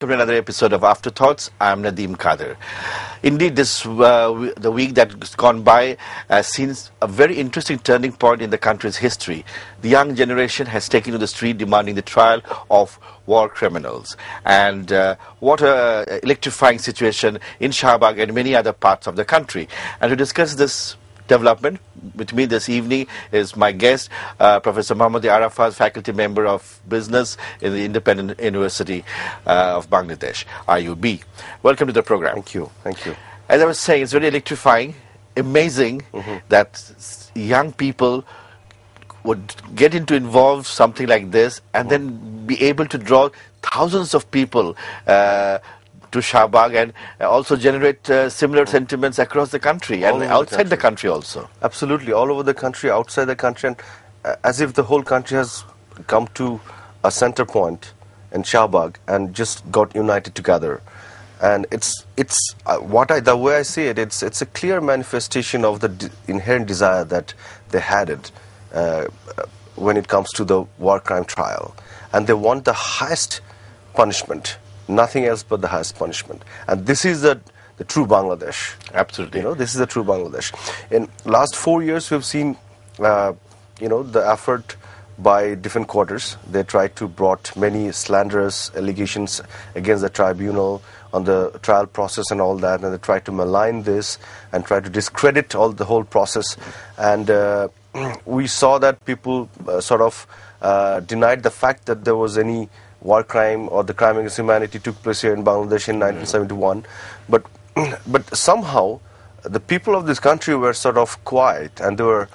Welcome to another episode of Afterthoughts. I'm Nadeem Kader. Indeed, the week that's gone by has seen a very interesting turning point in the country's history. The young generation has taken to the street demanding the trial of war criminals. And what an electrifying situation in Shahbag and many other parts of the country. And to discuss this development with me this evening is my guest, Professor Mohammad Arafat, faculty member of business in the Independent University of Bangladesh, IUB. Welcome to the program. Thank you. Thank you. As I was saying, it's very electrifying, amazing that young people would get into involve something like this and then be able to draw thousands of people to Shahbag and also generate similar sentiments across the country and outside the country also. Absolutely, all over the country, outside the country, and as if the whole country has come to a center point in Shahbag and just got united together. And the way I see it, it's a clear manifestation of the inherent desire that they had it when it comes to the war crime trial, and they want the highest punishment. Nothing else but the highest punishment. And this is the true Bangladesh. Absolutely. This is the true Bangladesh. In last 4 years, we've seen, the effort by different quarters. They tried to brought many slanderous allegations against the tribunal on the trial process and all that, and they tried to malign this and try to discredit the whole process. And we saw that people denied the fact that there was any war crime or the crime against humanity took place here in Bangladesh in 1971, but somehow the people of this country were sort of quiet and they were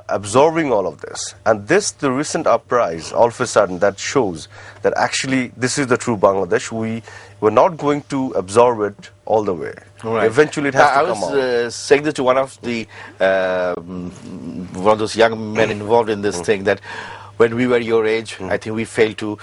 absorbing all of this. And the recent uprise, all of a sudden, that shows that actually this is the true Bangladesh. We were not going to absorb it all the way. Right. Eventually, it has to come out. I was saying this to one of those young men involved in this thing that. When we were your age, I think we failed to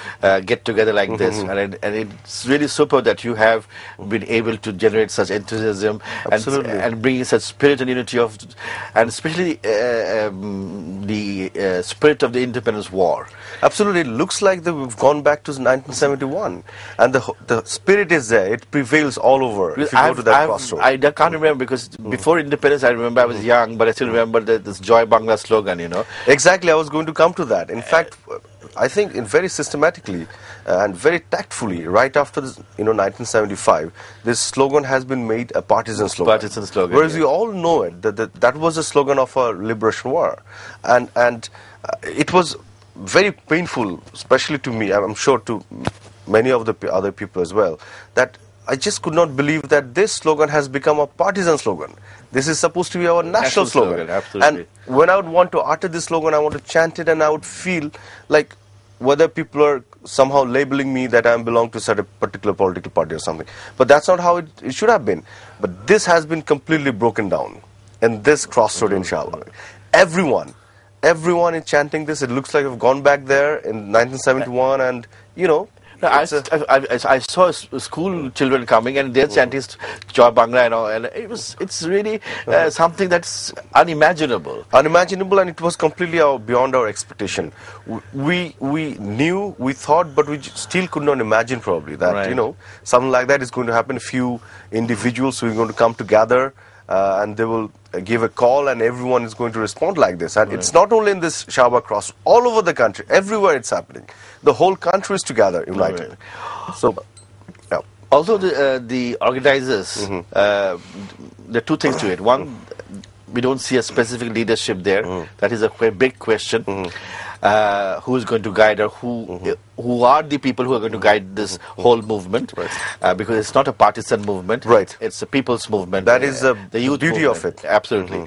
get together like this. And it's really super that you have been able to generate such enthusiasm and bring such spirit and unity and especially the spirit of the independence war. Absolutely. It looks like we've gone back to 1971. And the spirit is there. It prevails all over if you go to that crossroad. I can't remember because before independence, I remember I was young, but I still remember this Joy Bangla slogan, Exactly. I was going to come to that. In fact, I think very systematically and very tactfully, right after 1975, this slogan has been made a partisan slogan. Partisan slogan. Whereas we all know it, that was a slogan of a liberation war. And it was very painful, especially to me, I'm sure to many of the other people as well, that I just could not believe that this slogan has become a partisan slogan. This is supposed to be our national slogan. Absolutely. And when I would want to utter this slogan, I want to chant it, and I would feel like whether people are somehow labeling me that I belong to a particular political party or something. But that's not how it should have been. But this has been completely broken down in this crossroad in Shahbag. Everyone is chanting this. It looks like we've gone back there in 1971 and, I saw school children coming and they're chanting Joy Bangla and it's really something that's unimaginable. Unimaginable, and it was completely beyond our expectation. We knew, we thought, but we still could not imagine probably that, something like that is going to happen. A few individuals who are going to come together and they will give a call and everyone is going to respond like this. And it's not only in this Shahbag cross, all over the country, everywhere it's happening. The whole country is together, united. So, yeah. Also, the organizers, there are two things to it. One, we don't see a specific leadership there. That is a big question. Who is going to guide or who are the people who are going to guide this whole movement? Because it's not a partisan movement. Right. It's a people's movement. That is the youth beauty movement. of it. Absolutely.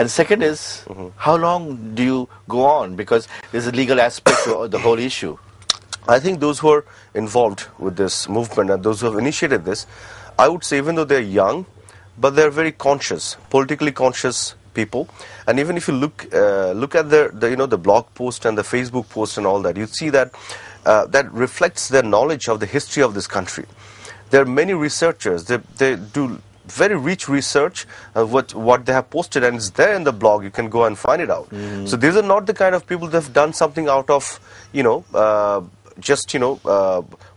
And second is, how long do you go on? Because there's a legal aspect to the whole issue. I think those who are involved with this movement and those who have initiated this, I would say even though they're young, but they're very conscious, politically conscious people. And even if you look at the blog post and the Facebook post and all that, you see that that reflects their knowledge of the history of this country. There are many researchers. They do very rich research of what they have posted, and it's there in the blog. You can go and find it out. So these are not the kind of people that have done something out of just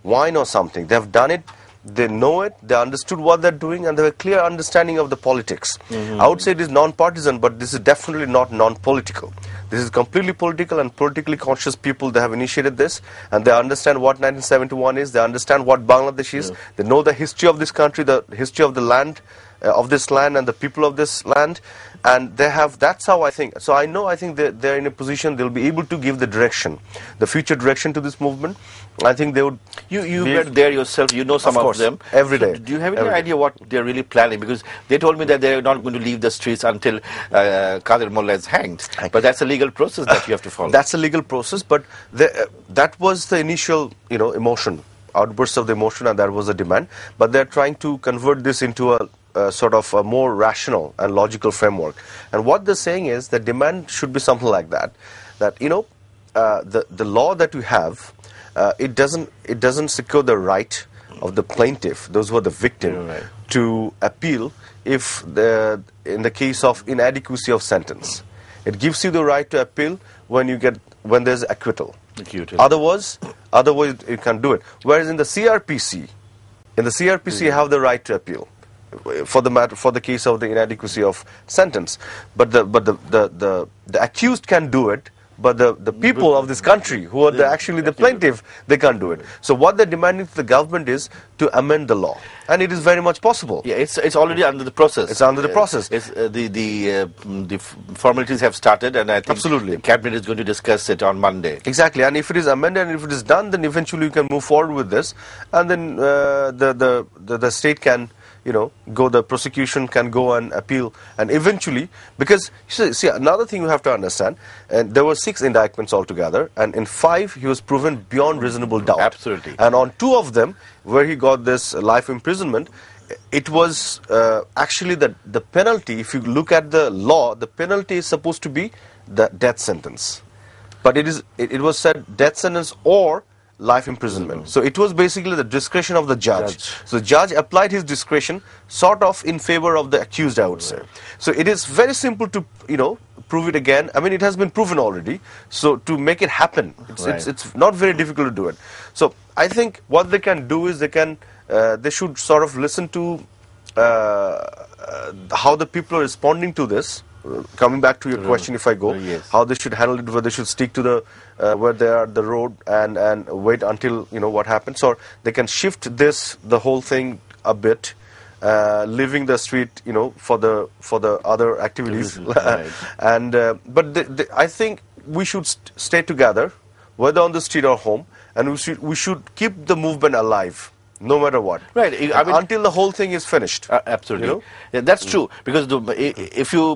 whine or something. They have done it. They know it, they understood what they're doing, and they have a clear understanding of the politics. I would say it is non-partisan, but this is definitely not non-political. This is completely political, and politically conscious people, they have initiated this, and they understand what 1971 is, they understand what Bangladesh is, they know the history of this country, the history of the land, of this land and the people of this land, and they have, that's how I think. So I think they're in a position, they'll be able to give the direction, the future direction to this movement. I think they would... You met there yourself, you know some of them. Every day. So do you have any idea what they're really planning? Because they told me that they're not going to leave the streets until Qadir Mullah is hanged. But that's a legal process that you have to follow. That's a legal process, but that was the initial, emotion, outburst of the emotion, and that was the demand. But they're trying to convert this into a sort of a more rational and logical framework. And what they're saying is that demand should be something like that. That the law that we have, it doesn't secure the right of the plaintiff, those who are the victim, to appeal if in the case of inadequacy of sentence. It gives you the right to appeal when there's acquittal. Otherwise you can't do it. Whereas in the CRPC, you have the right to appeal for the case of the inadequacy of sentence. But the accused can do it. But the people of this country, who are actually the plaintiff, they can't do it. So what they're demanding to the government is to amend the law. And it is very much possible. Yeah, it's already under the process. It's under the process. The formalities have started, and I think absolutely the cabinet is going to discuss it on Monday. Exactly. And if it is amended and if it is done, then eventually you can move forward with this. And then the state can... the prosecution can go and appeal, and eventually, because see, another thing you have to understand, and there were 6 indictments altogether, and in 5 he was proven beyond reasonable doubt. Absolutely. And on 2 of them, where he got this life imprisonment, it was actually the penalty. If you look at the law, the penalty is supposed to be the death sentence, but it was said death sentence or life imprisonment. So it was basically the discretion of the judge. So the judge applied his discretion sort of in favor of the accused, I would say. So it is very simple to, prove it again. I mean, it has been proven already. So to make it happen, it's not very difficult to do it. So I think what they can do is they should sort of listen to how the people are responding to this. Coming back to your question, if I go, how they should handle it, whether they should stick to the where they are, the road, and wait until what happens, or they can shift the whole thing a bit, leaving the street, for the other activities. And but I think we should stay together, whether on the street or home, and we should keep the movement alive. No matter what. Right. I mean, until the whole thing is finished. Absolutely. Yeah, that's true. Because if you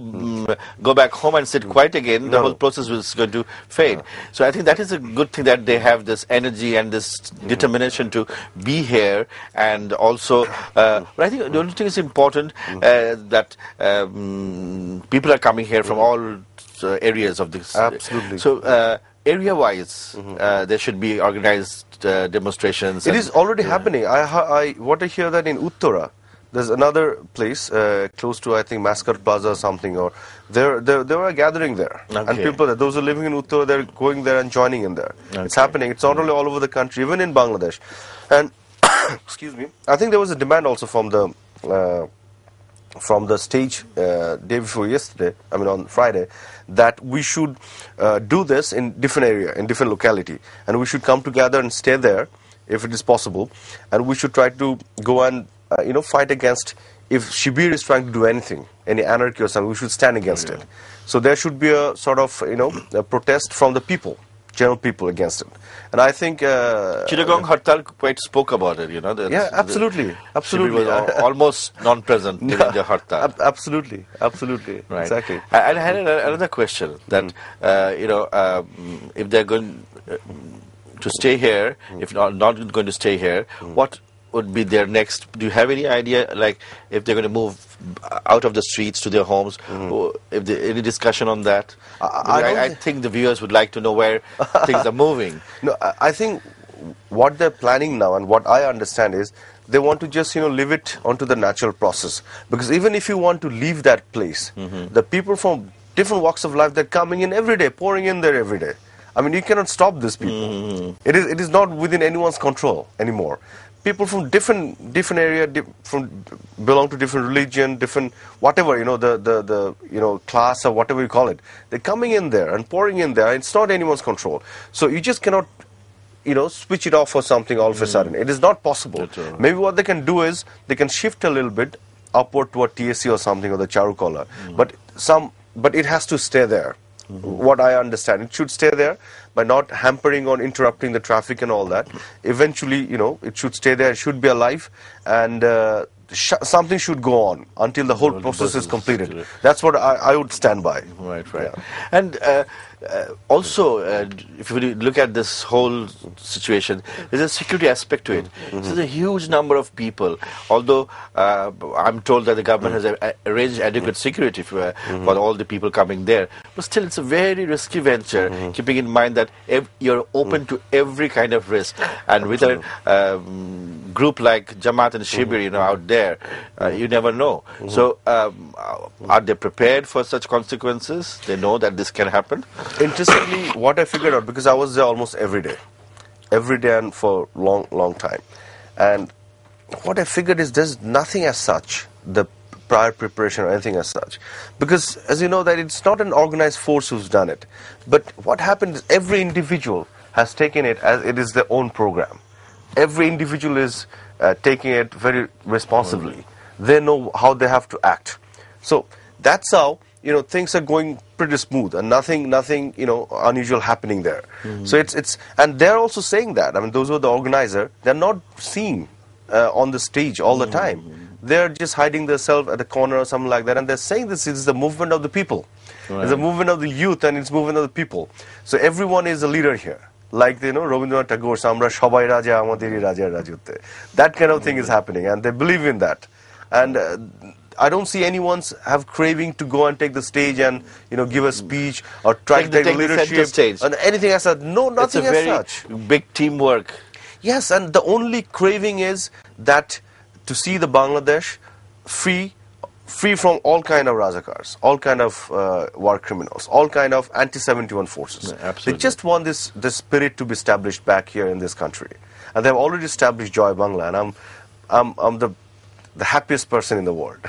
go back home and sit quiet again, the whole process is going to fade. So I think that is a good thing, that they have this energy and this determination to be here. And also, but I think the only thing is important that people are coming here from all areas of this. Absolutely. So area-wise, there should be organized demonstrations. It is already happening. What I hear that in Uttara, there's another place close to, I think, Mascot Plaza or something, or they were gathering there, and people, those who are living in Uttara, they're going there and joining in there. It's happening. It's not only all over the country, even in Bangladesh. And excuse me, I think there was a demand also from the stage day before yesterday, I mean on Friday, that we should do this in different area, in different locality, and we should come together and stay there if it is possible, and we should try to go and fight against, if Shibir is trying to do anything, any anarchy or something, we should stand against it. So there should be a sort of a protest from the people, general people, against it. And I think Chittagong Hartal quite spoke about it, yeah, absolutely. Was almost non-present during the Hartal. Absolutely. Right. Exactly. I had another question, that if they're going to stay here, if not going to stay here, what would be their next? Do you have any idea, like if they're going to move out of the streets to their homes? If there any discussion on that? I think the viewers would like to know where things are moving. No, I think what they're planning now, and what I understand, is they want to just leave it onto the natural process. Because even if you want to leave that place, the people from different walks of life, they're coming in every day, pouring in there every day. I mean, you cannot stop these people. It is not within anyone's control anymore. People from different area, belong to different religion, different whatever, the class or whatever you call it. They're coming in there and pouring in there. It's not anyone's control. So you just cannot, switch it off or something all of a sudden. It is not possible. Maybe what they can do is they can shift a little bit upward toward TSC or something, or the Charukola. But it has to stay there. What I understand, it should stay there by not hampering or interrupting the traffic and all that. Eventually, it should stay there. It should be alive, and something should go on until the whole process is completed. That's what I would stand by. Right. Yeah. And also, if you look at this whole situation, there's a security aspect to it. There's a huge number of people. Although I'm told that the government has arranged adequate security for all the people coming there, but still it's a very risky venture, keeping in mind that you're open to every kind of risk. And with a group like Jamaat and Shibir, out there, you never know. So are they prepared for such consequences? They know that this can happen? Interestingly, what I figured out, because I was there almost every day and for long time, and what I figured is there's nothing as such, the prior preparation or anything as such, because as you know that it's not an organized force who's done it, but what happened is every individual has taken it as it is their own program. Every individual is taking it very responsibly. They know how they have to act. So that's how things are going pretty smooth, and nothing unusual happening there. So it's and they're also saying that. I mean, those who are the organizer, they're not seen on the stage all the time. They're just hiding themselves at a corner or something like that, and they're saying this is the movement of the people. Right. It's a movement of the youth, and it's movement of the people. So everyone is a leader here. Like Rabindranath Tagore, Samra Shobai Raja Amadiri Raja Rajutte. That kind of thing is happening, and they believe in that. And I don't see anyone's have craving to go and take the stage and give a speech or try to take leadership stage. And anything as such. No, nothing as such. It's a very big teamwork. Yes, and the only craving is that to see the Bangladesh free from all kind of Razakars, all kind of war criminals, all kind of anti-71 forces. Yeah, absolutely. They just want this spirit to be established back here in this country, and they've already established Joy Bangla, and I'm the happiest person in the world.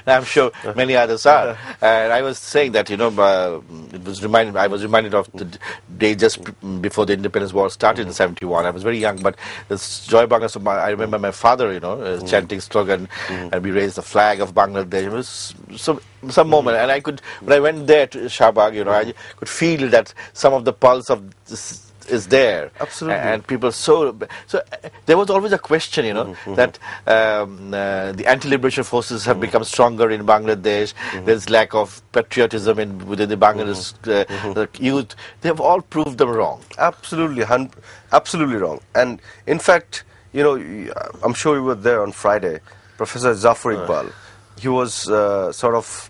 I'm sure many others are. And I was saying that, I was reminded of the day just before the independence war started in 71. I was very young, but this Joy Bangla, so I remember my father, chanting slogan, and we raised the flag of Bangladesh. It was some moment, and when I went there to Shahbag, I could feel that some of the pulse of this is there. Absolutely. And people so there was always a question, that the anti-liberation forces have become stronger in Bangladesh. There's lack of patriotism within the Bangladesh the youth. They have all proved them wrong. Absolutely, absolutely wrong. And in fact, I'm sure you were there on Friday. Professor Zafar Iqbal, he was sort of,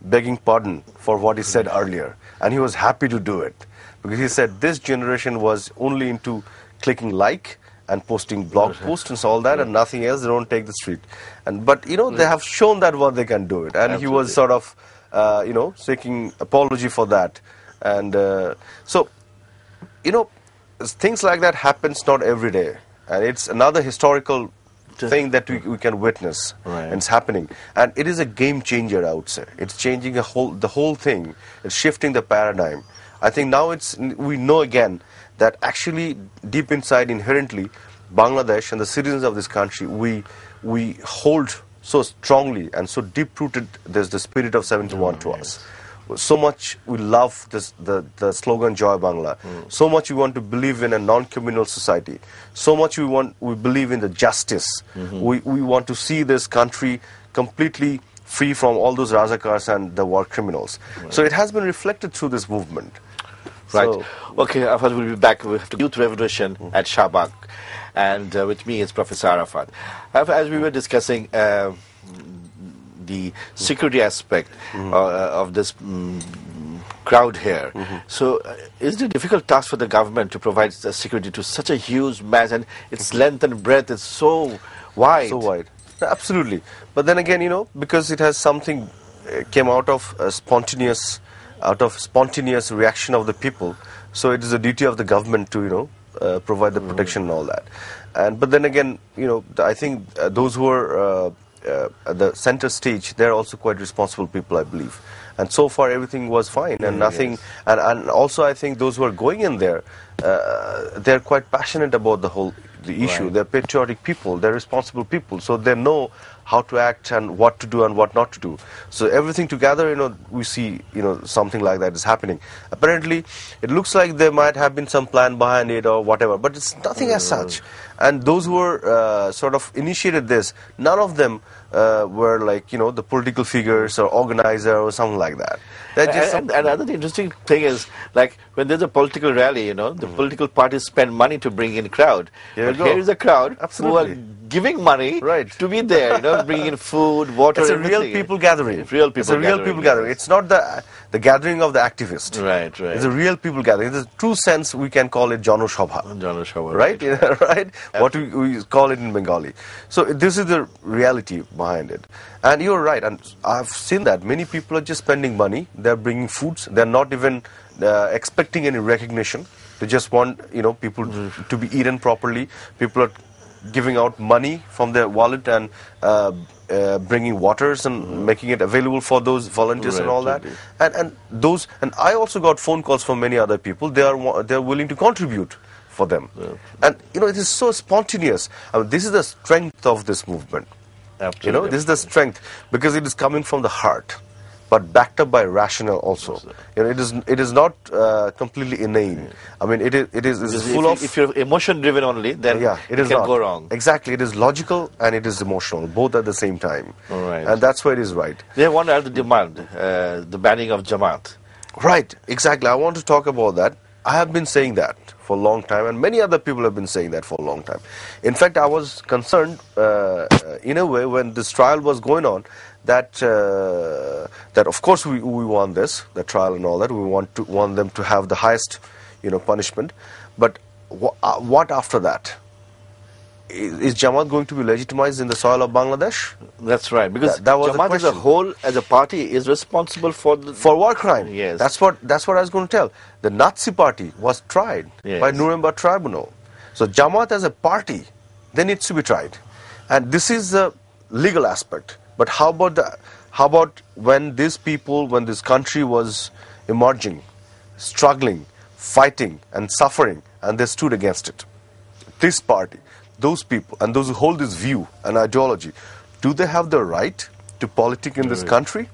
begging pardon for what he said earlier, and he was happy to do it. Because he said this generation was only into clicking like and posting blog posts and all that, and nothing else. They don't take the street. But they have shown that what they can do it. And Absolutely. He was sort of seeking apology for that. And so things like that happens not every day, and it's another historical thing that we can witness. Right. And it's happening, and it is a game changer, I would say. It's changing the whole thing. It's shifting the paradigm. I think now we know again that actually deep inside, inherently, Bangladesh and the citizens of this country, we hold so strongly and so deep-rooted. There's the spirit of 71 to us. So much we love the slogan Joy Bangla. So much we want to believe in a non-communal society. So much we believe in the justice. We want to see this country completely free from all those Razakars and the war criminals. Right. So it has been reflected through this movement. Right. So, okay, Arafat will be back with the Youth Revolution at Shahbag. And with me is Professor Arafat. As we were discussing the security aspect of this crowd here, so is it a difficult task for the government to provide security to such a huge mass, and its length and breadth is so wide? So wide. Absolutely. But then again, because it has something came out of a spontaneous out of spontaneous reaction of the people. So it is the duty of the government to, provide the protection and all that. But then again, I think those who are at the center stage, they're also quite responsible people, I believe. And so far, everything was fine, and nothing. Yes. And also, I think those who are going in there, they're quite passionate about the issue. Right. They're patriotic people. They're responsible people. So they know how to act and what to do and what not to do. So everything together, we see, something like that is happening. Apparently, it looks like there might have been some plan behind it or whatever, but it's nothing as such. And those who were sort of initiated this, none of them were like, the political figures or organizer or something like that. And another interesting thing is, like, when there's a political rally, the political parties spend money to bring in crowd. Here But you go. here is a crowd Absolutely. who are giving money Right. to be there, bringing in food, water, It's a real everything. people gathering. Real people It's a real gathering, people gathering. yes. It's not the gathering of the activist. Right. It's a real people gathering. In the true sense, we can call it Janoshobha. Janoshobha, Right? Right? What we call it in Bengali. So this is the reality behind it. And you're right. And I've seen that. Many people are just spending money. They're bringing foods. They're not even expecting any recognition. They just want, people to be eaten properly. People are giving out money from their wallet and bringing waters and making it available for those volunteers and all that. And I also got phone calls from many other people. They're willing to contribute for them. And it is so spontaneous. I mean, this is the strength of this movement. Absolutely. This is the strength because it is coming from the heart, but backed up by rationale also. It is not completely inane. I mean, it is full of. If you're emotion driven only, then it is can not. go wrong. Exactly, it is logical and it is emotional, both at the same time. All right. And that's why it is right. They have one other demand, the banning of Jamaat. Right, exactly. I want to talk about that. I have been saying that for a long time, and many other people have been saying that for a long time. In fact, I was concerned, in a way, when this trial was going on, that of course we want this, the trial and all that. We want them to have the highest, punishment. But what after that? Is Jamaat going to be legitimized in the soil of Bangladesh? That's right, because That was the Jamaat as a question. whole, as a party, is responsible for For war crime. Yes. That's what I was going to tell. The Nazi party was tried Yes. by Nuremberg Tribunal. So Jamaat as a party, they need to be tried. And this is the legal aspect. But how about when this country was emerging, struggling, fighting and suffering, and they stood against it? This party, those people, and those who hold this view and ideology, do they have the right to politic in this country?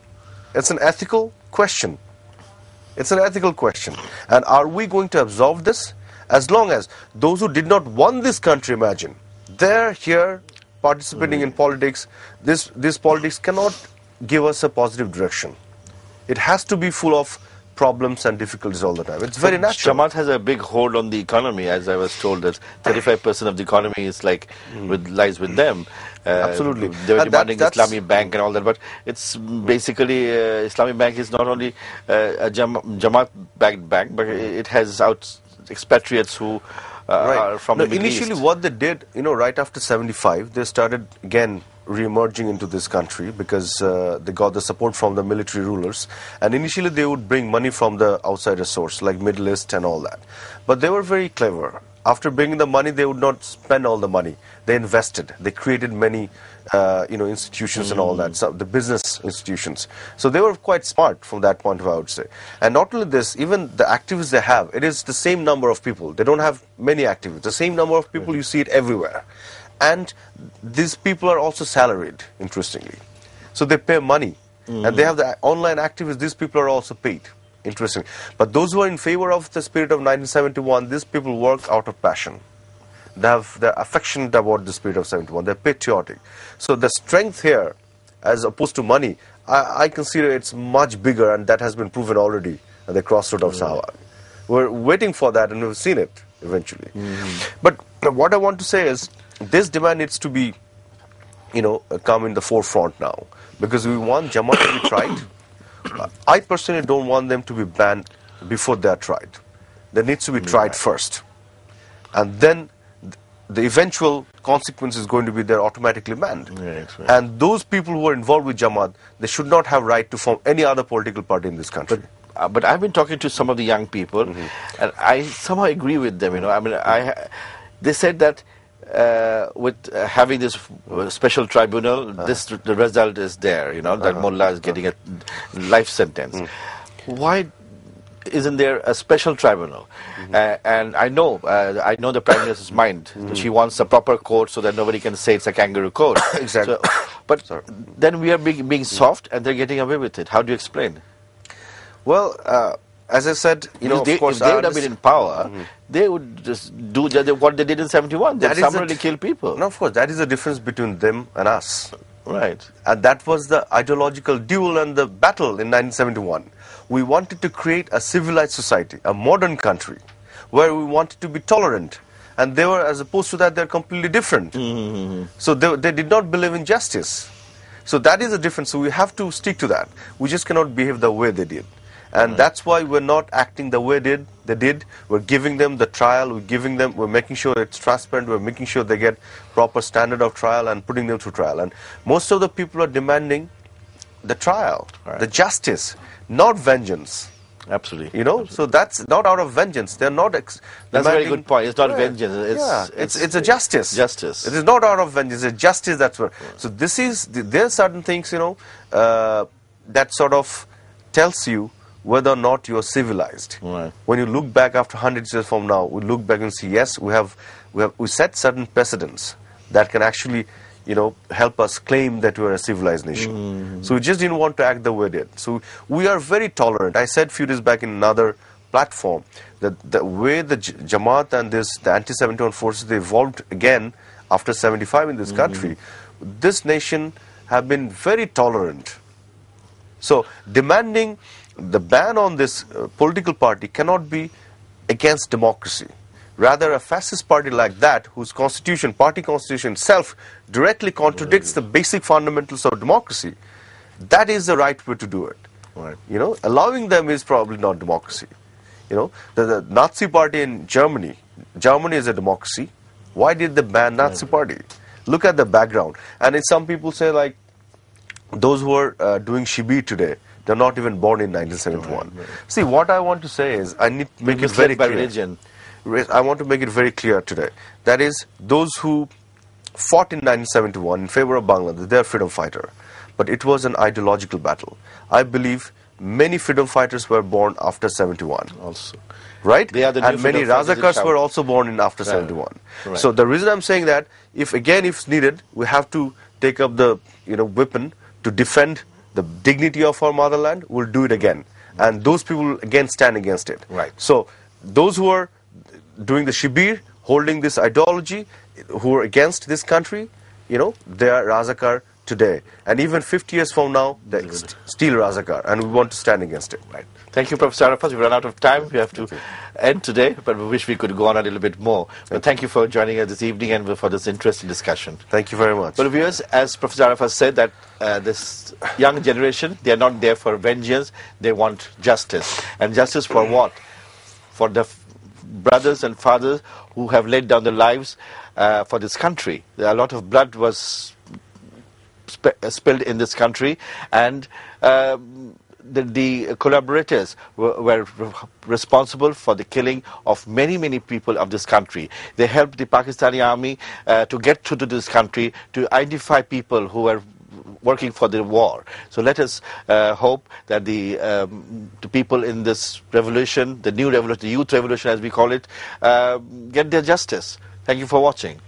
It's an ethical question. It's an ethical question. And are we going to absolve this? As long as those who did not want this country, imagine, they're here participating in politics, this politics cannot give us a positive direction. It has to be full of problems and difficulties all the time. It's very natural. Jamaat has a big hold on the economy, as I was told that 35% of the economy is lies with them. Absolutely. They were And demanding that's- Islamic Bank and all that, but it's basically Islamic Bank is not only a Jamaat-backed bank, but it has expatriates who are from the Middle initially East. what they did, right after 75, they started again re-emerging into this country because they got the support from the military rulers. And initially they would bring money from the outsider source, like Middle East and all that. But they were very clever. After bringing the money, they would not spend all the money. They invested. They created many, institutions and all that, so the business institutions. So they were quite smart from that point of view, I would say. And not only this, even the activists they have, it is the same number of people. They don't have many activists. The same number of people, you see it everywhere. And these people are also salaried, interestingly. So they pay money. And they have the online activists, these people are also paid. Interesting. But those who are in favor of the spirit of 1971, these people work out of passion. They're affectionate about the spirit of 71. They're patriotic. So the strength here, as opposed to money, I consider it's much bigger, and that has been proven already at the crossroad of Sahawag. We're waiting for that, and we've seen it eventually. But what I want to say is, this demand needs to be, come in the forefront now, because we want Jamaat to be tried. I personally don't want them to be banned before they are tried. They need to be tried first. And then the eventual consequence is going to be they're automatically banned. Right. And those people who are involved with Jamaat, they should not have right to form any other political party in this country. but I've been talking to some of the young people, and I somehow agree with them. I mean, they said that with having this special tribunal, the result is there. That Mullah is getting a life sentence. Why isn't there a special tribunal? And I know the Prime Minister's mind. She wants a proper court so that nobody can say it's a kangaroo court. Exactly. But then we are being soft, and they're getting away with it. How do you explain? Well, as I said, of course, if they would have been in power, they would just do what they did in 71. They summarily kill people. No, of course, that is the difference between them and us. Right. And that was the ideological duel and the battle in 1971. We wanted to create a civilized society, a modern country, where we wanted to be tolerant. And they were, as opposed to that, they're completely different. So they did not believe in justice. So that is the difference. So we have to stick to that. We just cannot behave the way they did. And that's why we're not acting the way they did. We're giving them the trial. We're making sure it's transparent. We're making sure they get proper standard of trial and putting them through trial. And most of the people are demanding the trial, the justice, not vengeance. Absolutely. So that's not out of vengeance. They're not. That's a very good point. It's not vengeance. It's a justice. Justice. It is not out of vengeance. It's justice. That's what. So this is there are certain things that sort of tells you whether or not you are civilized. Right. When you look back after 100 years from now, we look back and see, yes, we set certain precedents that can actually, help us claim that we are a civilized nation. So we just didn't want to act the way they did. So we are very tolerant. I said a few days back in another platform that the way the Jamaat and the anti-71 forces, they evolved again after 75 in this country, this nation have been very tolerant. So demanding the ban on this political party cannot be against democracy. Rather, a fascist party like that, whose party constitution itself directly contradicts the basic fundamentals of democracy, that is the right way to do it. Right. Allowing them is probably not democracy. The Nazi party in Germany is a democracy. Why did they ban Nazi party? Look at the background. And some people say, like, those who are doing Shibir today, they're not even born in 1971. Right. See, what I want to say is, I need to make it very clear. Religion. I want to make it very clear today. That is, those who fought in 1971 in favor of Bangladesh, they're freedom fighter. But it was an ideological battle. I believe many freedom fighters were born after 71. Also. Right? They are the and many Razakars were also born in after 71. Right. So the reason I'm saying that, if it's needed, we have to take up the weapon to defend the dignity of our motherland. We'll do it again. And those people again stand against it. Right. So those who are doing the Shibir, holding this ideology, who are against this country, they are Razakar today. And even 50 years from now, they're still Razakar. And we want to stand against it. Right. Thank you, Professor Arafat. We've run out of time. We have to end today, but we wish we could go on a little bit more. But thank you for joining us this evening and for this interesting discussion. Thank you very much. Well, viewers, as Professor Arafat said, that this young generation, they are not there for vengeance. They want justice. And justice for what? For the brothers and fathers who have laid down their lives for this country. A lot of blood was spilled in this country, and the collaborators were responsible for the killing of many, many people of this country. They helped the Pakistani army to get through to this country, to identify people who were working for the war. So let us hope that the people in this revolution, the new revolution, the youth revolution as we call it, get their justice. Thank you for watching.